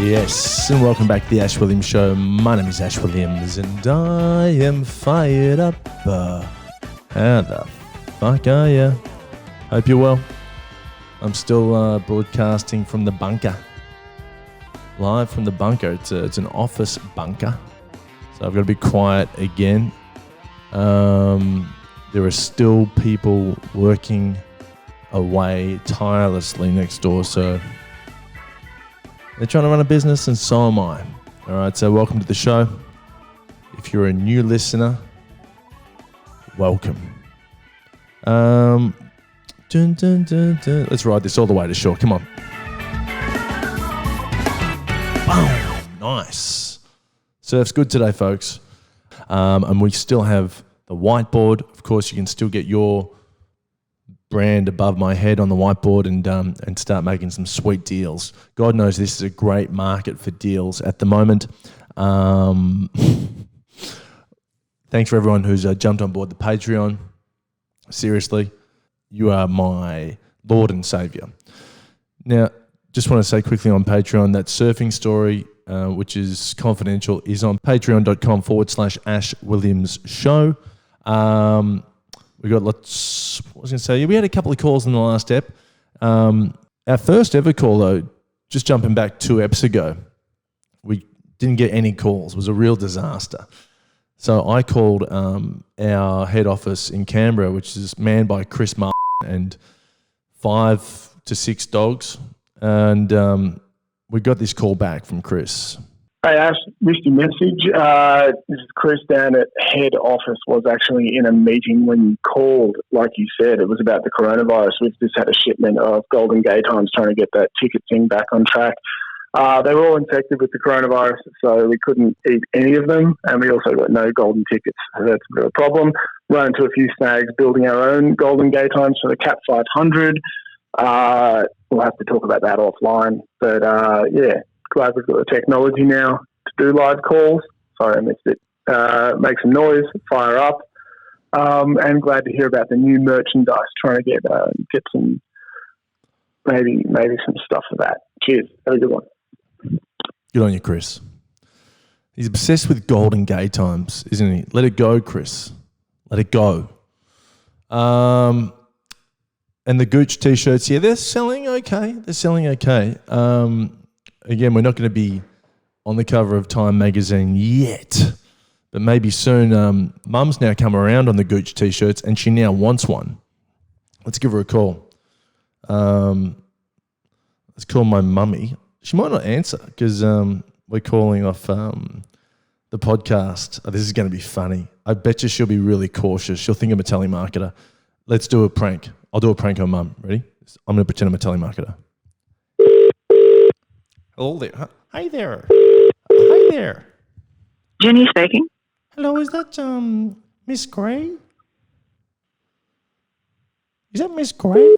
Yes, and welcome back to the Ash Williams Show. My name is Ash Williams, and I am fired up. How the fuck are you? Hope you're well. I'm still broadcasting from the bunker. Live from the bunker. It's an office bunker, so I've got to be quiet again. There are still people working away tirelessly next door, so they're trying to run a business, and so am I. All right, so welcome to the show. If you're a new listener, welcome. Dun, dun, dun, dun. Let's ride this all the way to shore. Come on. Boom. Nice. Surf's good today, folks. And we still have the whiteboard. Of course, you can still get your brand above my head on the whiteboard and start making some sweet deals. God knows this is a great market for deals at the moment. Thanks for everyone who's jumped on board the Patreon. Seriously, you are my Lord and Savior. Now, just want to say quickly on Patreon, that surfing story, which is confidential, is on patreon.com/Ash Williams Show. We got lots. What was I going to say? We had a couple of calls in the last ep. Our first ever call, though, just jumping back 2 eps ago, we didn't get any calls. It was a real disaster. So I called our head office in Canberra, which is manned by Chris Martin and 5 to 6 dogs, and we got this call back from Chris. Hey Ash, missed your message. This is Chris down at head office. Was actually in a meeting when you called. Like you said, it was about the coronavirus. We've just had a shipment of Golden Gay Times trying to get that ticket thing back on track. They were all infected with the coronavirus, so we couldn't eat any of them, and we also got no golden tickets. So that's a bit of a problem. Run into a few snags building our own Golden Gay Times for the Cat 500. We'll have to talk about that offline. But yeah, glad we've got the technology now to do live calls. Sorry I missed it. Make some noise, fire up. And glad to hear about the new merchandise, trying to get some, maybe some stuff for that. Cheers. Have a good one. Good on you, Chris. He's obsessed with Golden Gay Times, isn't he? Let it go, Chris. Let it go. And the Gooch t-shirts, yeah, they're selling okay. Again, we're not going to be on the cover of Time magazine yet, but maybe soon. Mum's now come around on the Gooch t-shirts, and she now wants one. Let's give her a call. Let's call my mummy. She might not answer because we're calling off the podcast. Oh, this is going to be funny. I bet you she'll be really cautious. She'll think I'm a telemarketer. Let's do a prank. I'll do a prank on Mum. Ready? I'm going to pretend I'm a telemarketer. Hello there. Hi there. Hi there. Jenny speaking. Hello, is that Miss Gray? Is that Miss Gray?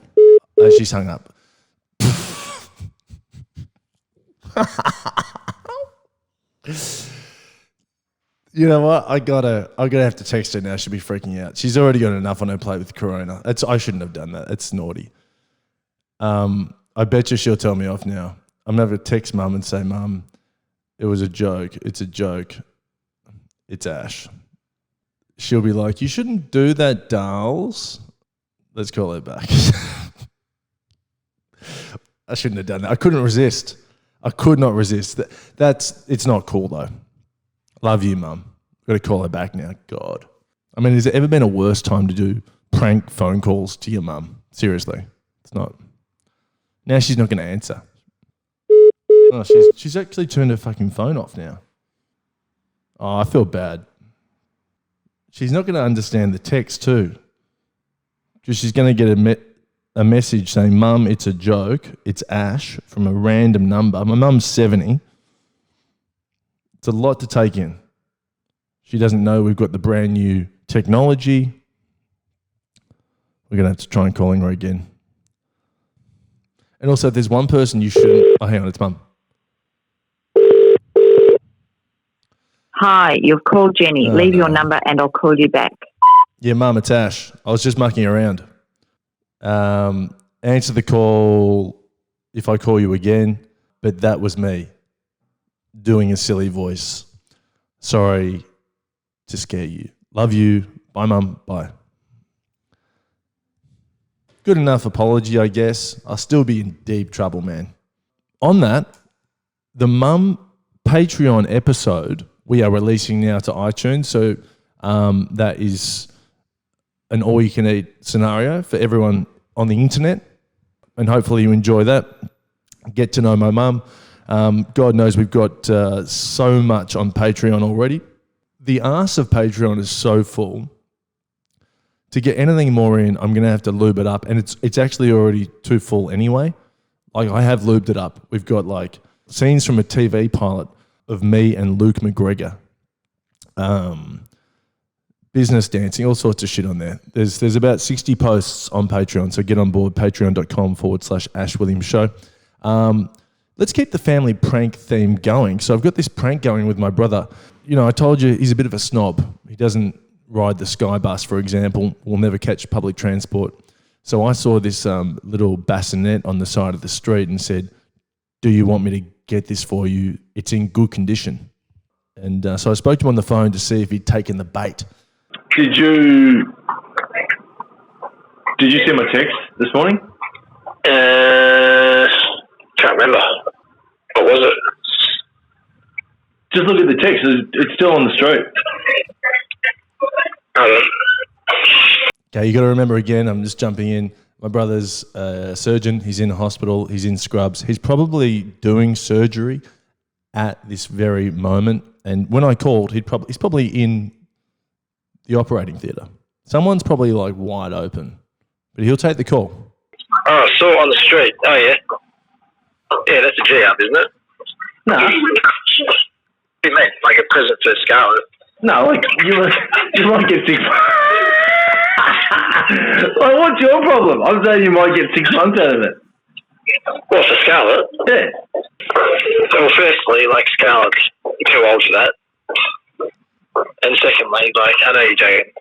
She's hung up. You know what? I gotta have to text her now. She'll be freaking out. She's already got enough on her plate with Corona. I shouldn't have done that. It's naughty. I bet you she'll tell me off now. I'm gonna have to text Mum and say, Mum, it was a joke. It's a joke. It's Ash. She'll be like, you shouldn't do that, dolls. Let's call her back. I shouldn't have done that. I couldn't resist. I could not resist. It's not cool though. Love you, Mum. Got to call her back now. God. I mean, has there ever been a worse time to do prank phone calls to your mum? Seriously. It's not. Now she's not going to answer. Oh, she's actually turned her fucking phone off now. Oh, I feel bad. She's not going to understand the text too. Because she's going to get a message saying, Mum, it's a joke. It's Ash from a random number. My mum's 70. It's a lot to take in. She doesn't know we've got the brand new technology. We're going to have to try and call her again. And also, if there's one person you shouldn't... Oh, hang on, it's Mum. Hi, you've called Jenny. Leave your number and I'll call you back. Yeah, Mum, it's Ash. I was just mucking around. Answer the call if I call you again, but that was me. doing a silly voice. Sorry to scare you. Love you. Bye, Mum. Bye. Good enough apology, I guess. I'll still be in deep trouble, man. On that, the Mum Patreon episode we are releasing now to iTunes. So that is an all-you-can-eat scenario for everyone on the internet. And hopefully you enjoy that. Get to know my mum. God knows we've got so much on Patreon already. The arse of Patreon is so full. To get anything more in, I'm going to have to lube it up. And it's actually already too full anyway. Like, I have lubed it up. We've got like scenes from a TV pilot of me and Luke McGregor. Business dancing, all sorts of shit on there. There's about 60 posts on Patreon, so get on board, patreon.com/Ash Williams Show. Let's keep the family prank theme going. So I've got this prank going with my brother. You know, I told you he's a bit of a snob. He doesn't ride the Sky Bus, for example. Will never catch public transport. So I saw this little bassinet on the side of the street and said, do you want me to get this for you? It's in good condition. And so I spoke to him on the phone to see if he'd taken the bait. Did you see my text this morning? Can't remember. What was it? Just look at the text. It's still on the street. Okay, you got to remember again, I'm just jumping in. My brother's a surgeon. He's in hospital. He's in scrubs. He's probably doing surgery at this very moment. And when I called, he's probably in the operating theatre. Someone's probably like wide open, but he'll take the call. Oh, I saw it on the street. Oh, yeah. Yeah, that's a G up, isn't it? No. What do you mean? Like a present for Scarlett? No, like, you might get 6 months. Like, what's your problem? I'm saying you might get 6 months out of it. Well, for Scarlett? Yeah. Well, firstly, like, Scarlett's too old for that. And secondly, like, I know you're joking.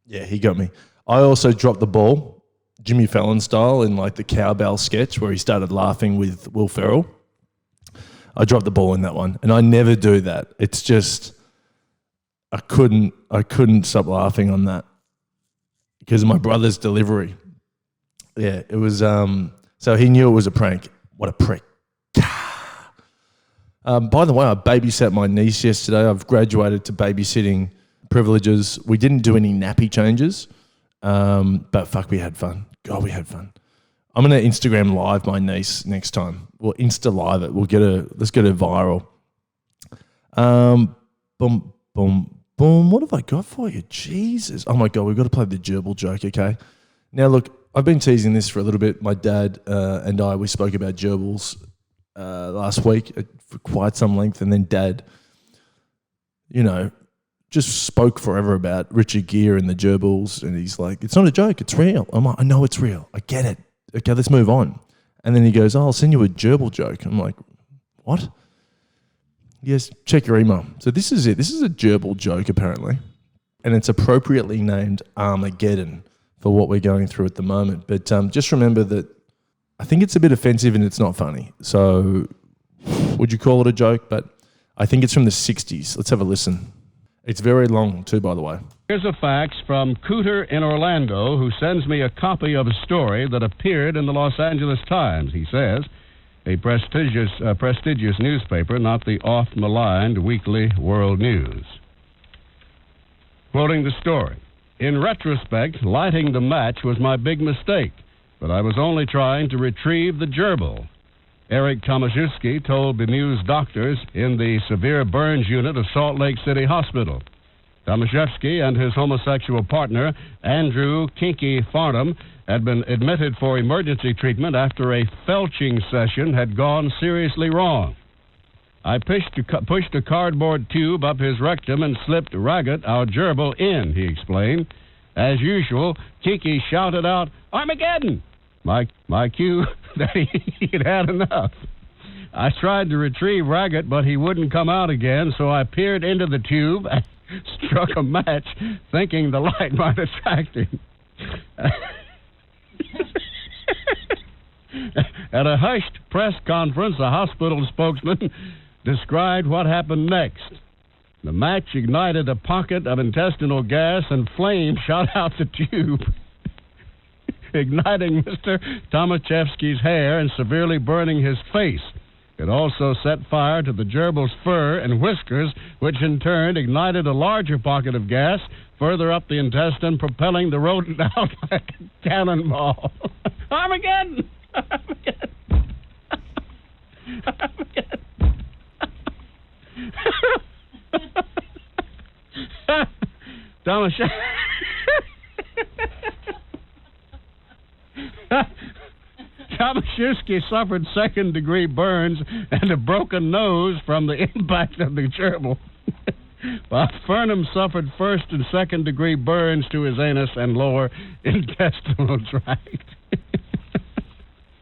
Yeah, he got me. I also dropped the ball, Jimmy Fallon style, in like the cowbell sketch where he started laughing with Will Ferrell. I dropped the ball in that one, and I never do that. It's just I couldn't stop laughing on that because of my brother's delivery. Yeah, it was. So he knew it was a prank. What a prick. By the way, I babysat my niece yesterday. I've graduated to babysitting privileges. We didn't do any nappy changes, but fuck, we had fun. God, we had fun. I'm going to Instagram live my niece next time. We'll Insta live it. Let's get it viral. Boom, boom, boom. What have I got for you? Jesus. Oh my God, we've got to play the gerbil joke, okay? Now look, I've been teasing this for a little bit. My dad and we spoke about gerbils last week for quite some length, and then Dad, just spoke forever about Richard Gere and the gerbils, and he's like, it's not a joke, it's real. I'm like, I know it's real. I get it. Okay, let's move on. And then he goes, I'll send you a gerbil joke. I'm like, what? Yes, check your email. So this is it. This is a gerbil joke, apparently, and it's appropriately named Armageddon for what we're going through at the moment. But just remember that I think it's a bit offensive and it's not funny. So would you call it a joke? But I think it's from the 60s. Let's have a listen. It's very long too, by the way. Here's a fax from Cooter in Orlando, who sends me a copy of a story that appeared in the Los Angeles Times. He says, a prestigious newspaper, not the oft-maligned Weekly World News. Quoting the story, in retrospect, lighting the match was my big mistake, but I was only trying to retrieve the gerbil. Eric Tomaszewski told bemused doctors in the severe burns unit of Salt Lake City Hospital. Tomaszewski and his homosexual partner, Andrew Kinky Farnham, had been admitted for emergency treatment after a felching session had gone seriously wrong. I pushed a cardboard tube up his rectum and slipped Raggett, our gerbil, in, he explained. As usual, Kinky shouted out, Armageddon! My cue that he'd had enough. I tried to retrieve Raggett, but he wouldn't come out again, so I peered into the tube and struck a match, thinking the light might attract him. At a hushed press conference, a hospital spokesman described what happened next. The match ignited a pocket of intestinal gas and flame shot out the tube, igniting Mr. Tomaszewski's hair and severely burning his face. It also set fire to the gerbil's fur and whiskers, which in turn ignited a larger pocket of gas further up the intestine, propelling the rodent out like a cannonball. Armageddon! Armageddon! Armageddon! Tomaszewski suffered second-degree burns and a broken nose from the impact of the gerbil, while Furnham suffered first and second-degree burns to his anus and lower intestinal tract.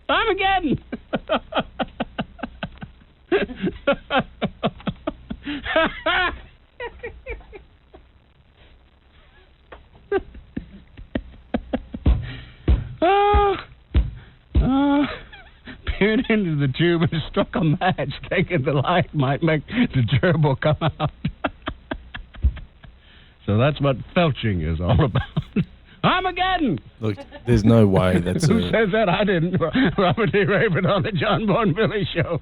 Armageddon! Peered into the tube and struck a match, thinking the light might make the gerbil come out. So that's what felching is all about. Armageddon! Look, there's no way that's Who says that? I didn't. Robert D. Raven on the John Bon Billy Show.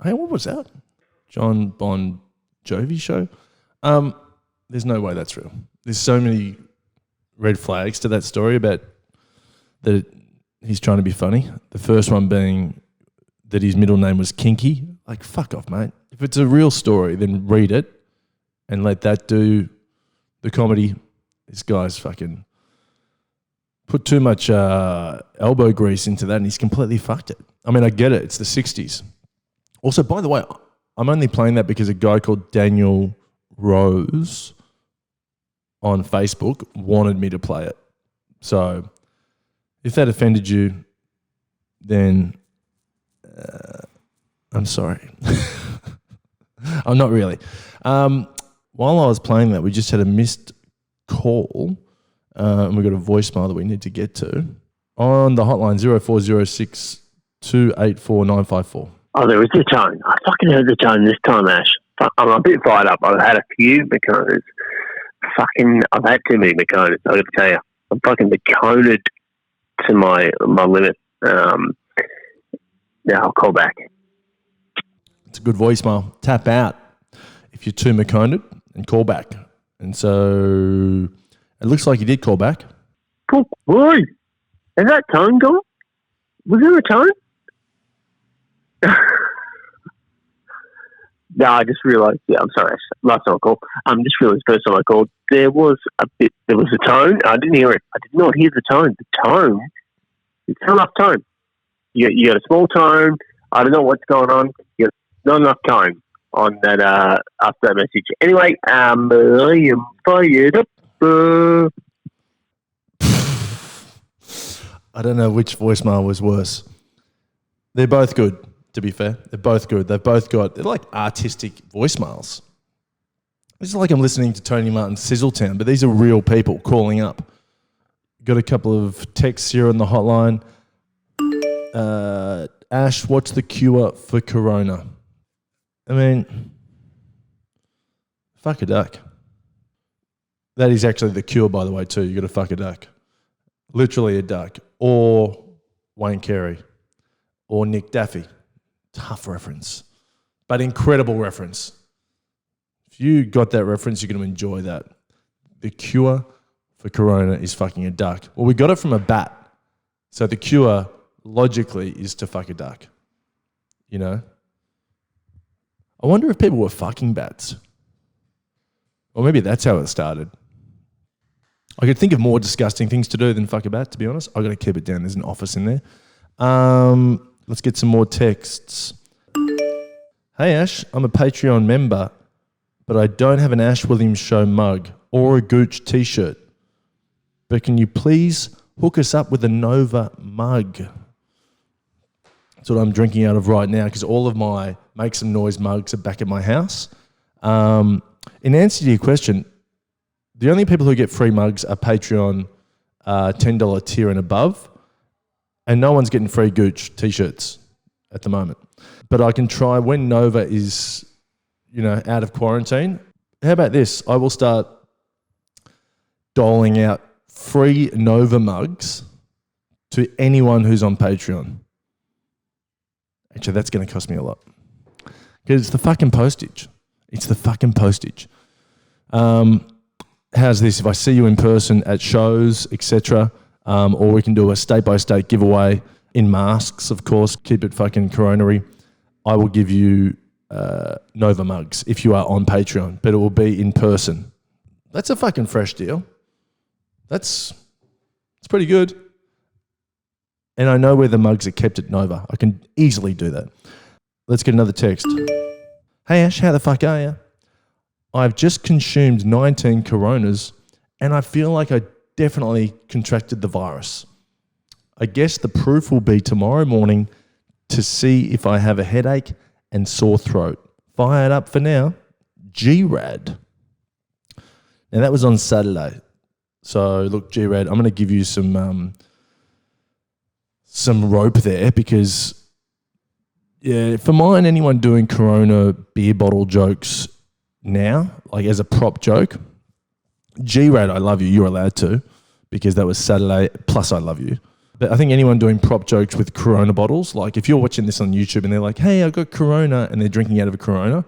Hey, what was that? John Bon Jovi Show? There's no way that's real. There's so many red flags to that story about that he's trying to be funny. The first one being that his middle name was Kinky. Like, fuck off, mate. If it's a real story, then read it and let that do the comedy. This guy's fucking put too much elbow grease into that and he's completely fucked it. I mean, I get it. It's the 60s. Also, by the way, I'm only playing that because a guy called Daniel Rose on Facebook wanted me to play it. So if that offended you, then I'm sorry. I'm not really. While I was playing that, we just had a missed call and we got a voicemail that we need to get to on the hotline 0406 284 954. Oh, there was the tone. I fucking heard the tone this time, Ash. I'm a bit fired up. I've had a few Maconas. I've had too many Maconas, I've got to tell you. I'm fucking Maconed to my limit. Yeah, I'll call back. It's a good voicemail. Tap out if you're too Maconed and call back. And so it looks like you did call back. Cool. Boy, is that tone gone? Was there a tone? No, I just realised. Yeah, I'm sorry. Last time I called, just realised first time I called, there was a tone. I didn't hear it. I did not hear the tone. The tone, it's not enough tone. You got a small tone. I don't know what's going on. You got not enough tone on that after that message. Anyway, I am fired up. I don't know which voicemail was worse. They're both good, to be fair. They're both good. They're like artistic voicemails. It's like I'm listening to Tony Martin's Sizzletown, but these are real people calling up. Got a couple of texts here on the hotline. Ash, what's the cure for corona? I mean, fuck a duck. That is actually the cure, by the way, too. You got to fuck a duck. Literally a duck. Or Wayne Carey. Or Nick Daffy. Tough reference. But incredible reference. If you got that reference, you're going to enjoy that. The cure for corona is fucking a duck. Well, we got it from a bat. So the cure, logically, is to fuck a duck. You know? I wonder if people were fucking bats. Or maybe that's how it started. I could think of more disgusting things to do than fuck a bat, to be honest. I've got to keep it down. There's an office in there. Let's get some more texts. Hey, Ash, I'm a Patreon member, but I don't have an Ash Williams Show mug or a Gooch t-shirt. But can you please hook us up with a Nova mug? That's what I'm drinking out of right now because all of my Make Some Noise mugs are back at my house. In answer to your question, the only people who get free mugs are Patreon $10 tier and above, and no one's getting free Gooch t-shirts. at the moment. But I can try when Nova is, out of quarantine. How about this? I will start doling out free Nova mugs to anyone who's on Patreon. Actually, that's going to cost me a lot. Because it's the fucking postage. How's this? If I see you in person at shows, etc., or we can do a state-by-state giveaway in masks, of course, keep it fucking coronary, I will give you Nova mugs if you are on Patreon, but it will be in person. That's a fucking fresh deal. It's pretty good. And I know where the mugs are kept at Nova. I can easily do that. Let's get another text. Hey Ash, how the fuck are you? I've just consumed 19 Coronas and I feel like I definitely contracted the virus. I guess the proof will be tomorrow morning to see if I have a headache and sore throat. Fired up for now. G-Rad. Now that was on Saturday. So look, G-Rad, I'm going to give you some rope there because, yeah, for mine, anyone doing Corona beer bottle jokes now, like as a prop joke, G-Rad, I love you, you're allowed to, because that was Saturday, plus I love you. But I think anyone doing prop jokes with Corona bottles, like if you're watching this on YouTube and they're like, hey, I got Corona, and they're drinking out of a Corona,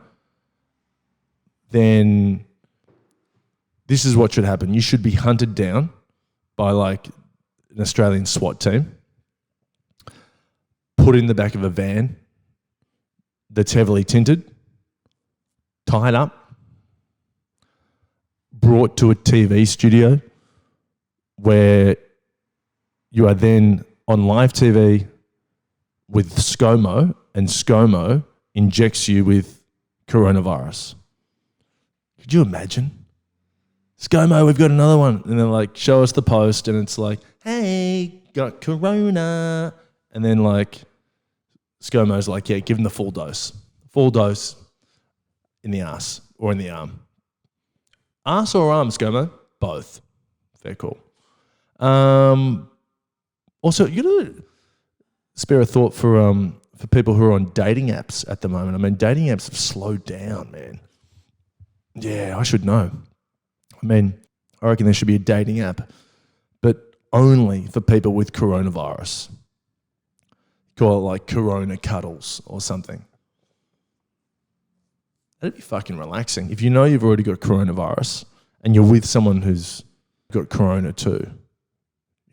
then this is what should happen. You should be hunted down by like an Australian SWAT team, put in the back of a van that's heavily tinted, tied up, brought to a TV studio where you are then on live TV with ScoMo, and ScoMo injects you with coronavirus. Could you imagine? ScoMo, we've got another one. And they're like, show us the post, and it's like, hey, got corona. And then like ScoMo's like, yeah, give them the full dose. Full dose in the ass or in the arm. Ass or arm, ScoMo? Both. Fair call. Also, you know, spare a thought for people who are on dating apps at the moment. I mean, dating apps have slowed down, man. Yeah, I should know. I mean, I reckon there should be a dating app, but only for people with coronavirus. Call it like Corona Cuddles or something. That'd be fucking relaxing. If you know you've already got coronavirus and you're with someone who's got corona too,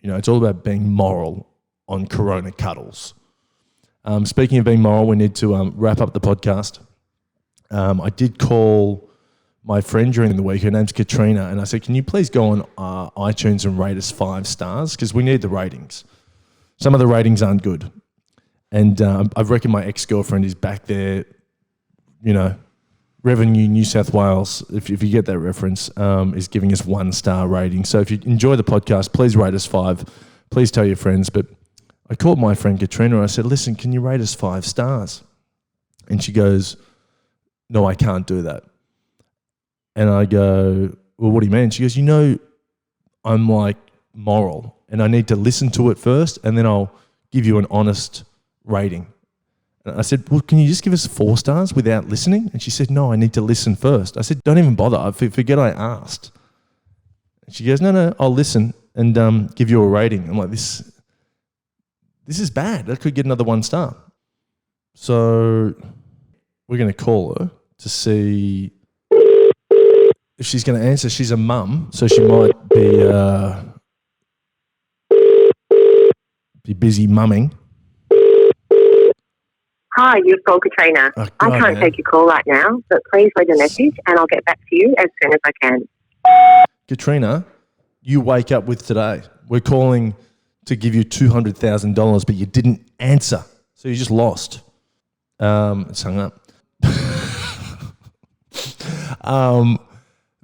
you know, it's all about being moral on Corona Cuddles. Speaking of being moral, we need to wrap up the podcast. I did call my friend during the week, her name's Katrina, and I said, can you please go on iTunes and rate us 5 stars? Because we need the ratings. Some of the ratings aren't good. And I reckon my ex-girlfriend is back there, you know, Revenue New South Wales, if you get that reference, is giving us 1-star rating. So if you enjoy the podcast, please rate us 5. Please tell your friends. But I called my friend Katrina and I said, listen, can you rate us 5 stars? And she goes, no, I can't do that. And I go, well, what do you mean? She goes, you know, I'm like moral and I need to listen to it first and then I'll give you an honest rating. And I said, well, can you just give us 4 stars without listening? And she said, no, I need to listen first. I said, don't even bother. I forget I asked. And she goes, no, I'll listen and give you a rating. I'm like, this is bad. I could get another 1 star. So we're going to call her to see if she's going to answer. She's a mum, so she might be busy mumming. Hi, you've called Katrina. Oh, I can't take your call right now, but please leave a message and I'll get back to you as soon as I can. Katrina, you wake up with today. We're calling to give you $200,000, but you didn't answer, so you just lost. It's hung up.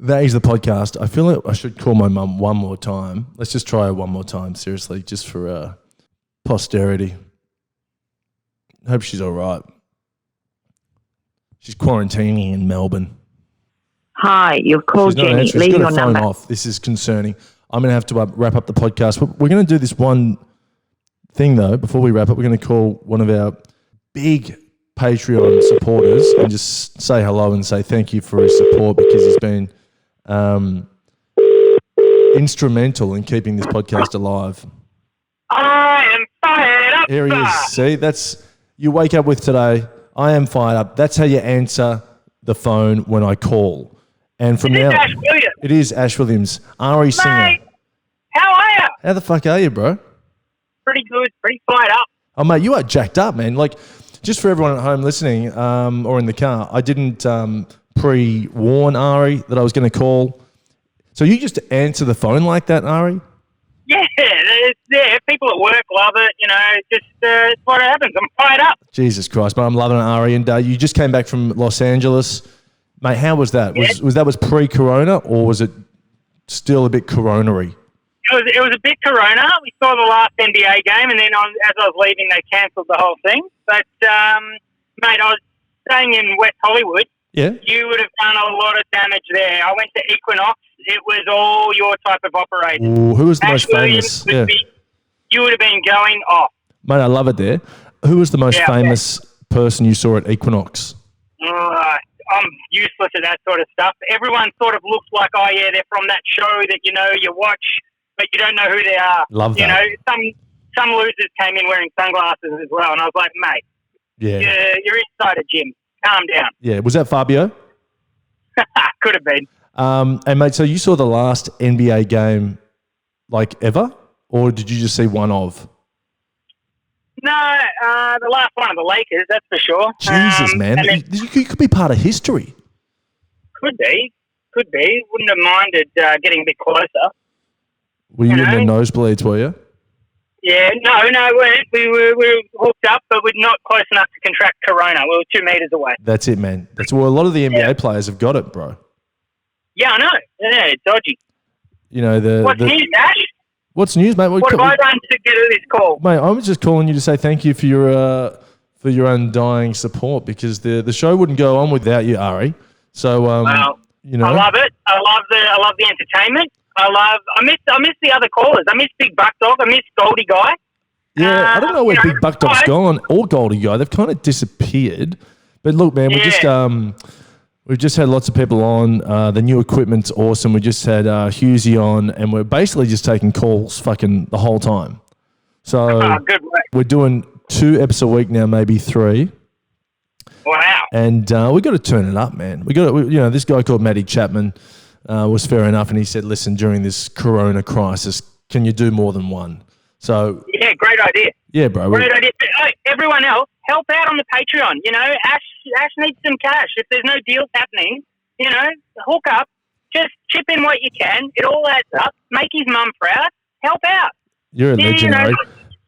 That is the podcast. I feel like I should call my mum one more time. Let's just try her one more time, seriously, just for posterity. Hope she's all right. She's quarantining in Melbourne. Hi, you've called Jenny. She's Leave got your her phone number. off. This is concerning. I'm going to have to wrap up the podcast. We're going to do this one thing, though. Before we wrap up, we're going to call one of our big Patreon supporters and just say hello and say thank you for his support, because he's been instrumental in keeping this podcast alive. I am fired up. Here he is. See, that's you wake up with today. I am fired up. That's how you answer the phone when I call. And from now, Ash Williams? it is Ash Williams, Ari Singer. Mate, how are you? How the fuck are you, bro? Pretty good. Pretty fired up. Oh, mate, you are jacked up, man. Like, just for everyone at home listening or in the car, I didn't pre-warn Ari that I was going to call. So you just answer the phone like that, Ari? Yeah, people at work love it. You know, just it's what happens. I'm fired up. Jesus Christ, but I'm loving it, Ari. And you just came back from Los Angeles. Mate, how was that? Yeah. Was pre-corona, or was it still a bit coronary? It was a bit corona. We saw the last NBA game, and then as I was leaving, they cancelled the whole thing. But, mate, I was staying in West Hollywood. Yeah. You would have done a lot of damage there. I went to Equinox. It was all your type of operator. Ooh, who was the most Williams famous? Yeah. You would have been going off. Mate, I love it there. Who was the most famous person you saw at Equinox? I'm useless at that sort of stuff. Everyone sort of looks like, oh, yeah, they're from that show that, you know, you watch, but you don't know who they are. Love that. You know, some losers came in wearing sunglasses as well, and I was like, mate, you're inside a gym. Calm down. Yeah, was that Fabio? Could have been. And, mate, so you saw the last NBA game, like, ever? Or did you just see one of? No, the last one of the Lakers, that's for sure. Jesus, man. You could be part of history. Could be. Wouldn't have minded getting a bit closer. Were you in the nosebleeds, were you? Yeah, no, we were hooked up, but we're not close enough to contract corona. We were 2 meters away. That's it, man. That's well, a lot of the NBA players have got it, bro. Yeah, I know. Yeah, it's dodgy. You know What's news, Ash? What's news, mate? What have I done to get this call? Mate, I was just calling you to say thank you for your undying support, because the show wouldn't go on without you, Ari. So you know, I love it. I love the entertainment. I miss the other callers. I miss Big Buck Dog. I miss Goldie Guy. Yeah, I don't know where Big Buck Dog's gone, or Goldie Guy. They've kind of disappeared. But look, man, we've just had lots of people on. The new equipment's awesome. We just had Husey on, and we're basically just taking calls fucking the whole time. So good work. We're doing 2 episodes a week now, maybe 3. Wow. And we got to turn it up, man. This guy called Matty Chapman was fair enough, and he said, listen, during this corona crisis, can you do more than one? So yeah, great idea. Yeah, bro. Great idea. Everyone else, help out on the Patreon. You know, Ash needs some cash. If there's no deals happening, you know, hook up. Just chip in what you can. It all adds up. Make his mum proud. Help out. You're a legend, Harry.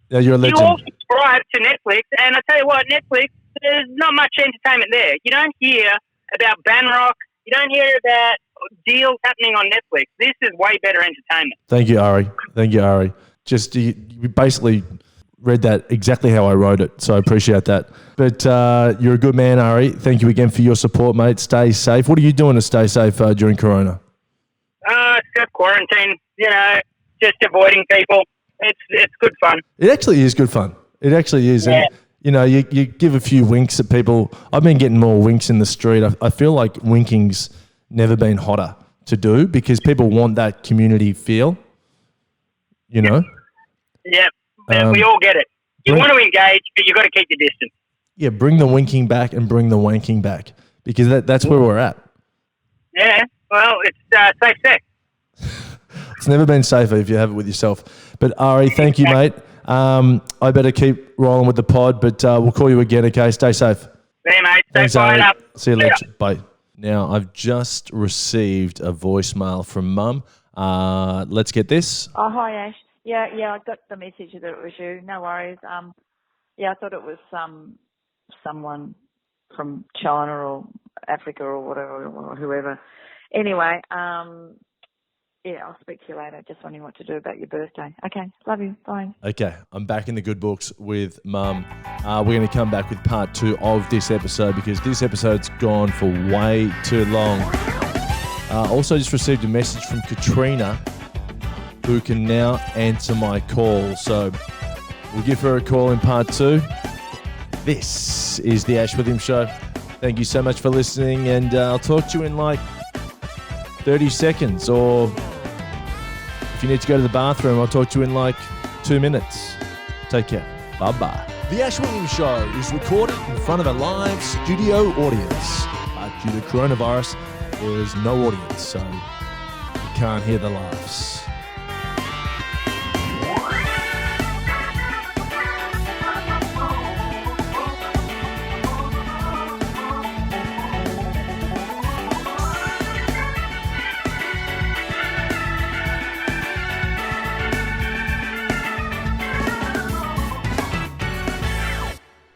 Yeah, you're a legend. You all subscribe to Netflix, and I tell you what, Netflix, there's not much entertainment there. You don't hear about Banrock. You don't hear about deals happening on Netflix. This is way better entertainment. Thank you, Ari. Just you basically read that exactly how I wrote it, so I appreciate that. But you're a good man, Ari. Thank you again for your support, mate. Stay safe. What are you doing to stay safe during Corona? Just quarantine, you know, just avoiding people. It's good fun. It actually is good fun. It actually is. Yeah. And, you know, you give a few winks at people. I've been getting more winks in the street. I feel like winking's never been hotter to do, because people want that community feel, you know? Yeah, we all get it. You want to engage, but you've got to keep your distance. Yeah, bring the winking back and bring the wanking back, because that's where we're at. Yeah, well, it's safe sex. It's never been safer if you have it with yourself. But Ari, thank you, mate. I better keep rolling with the pod, but we'll call you again, okay? Stay safe. See you, mate. Thanks, Stay fired Ari. up. See you later. Bye. Now, I've just received a voicemail from Mum. Let's get this. Oh, hi, Ash. Yeah, I got the message that it was you. No worries. I thought it was someone from China or Africa or whatever, or whoever. Anyway, I'll speak to you later. Just wondering what to do about your birthday. Okay, love you. Bye. Okay, I'm back in the good books with Mum. We're going to come back with part 2 of this episode, because this episode's gone for way too long. Also just received a message from Katrina, who can now answer my call. So we'll give her a call in part 2. This is the Ash with Him show. Thank you so much for listening, and I'll talk to you in like 30 seconds, or if you need to go to the bathroom, I'll talk to you in like 2 minutes. Take care. Bye-bye. The Ash Williams Show is recorded in front of a live studio audience, but due to coronavirus, there's no audience, so you can't hear the laughs.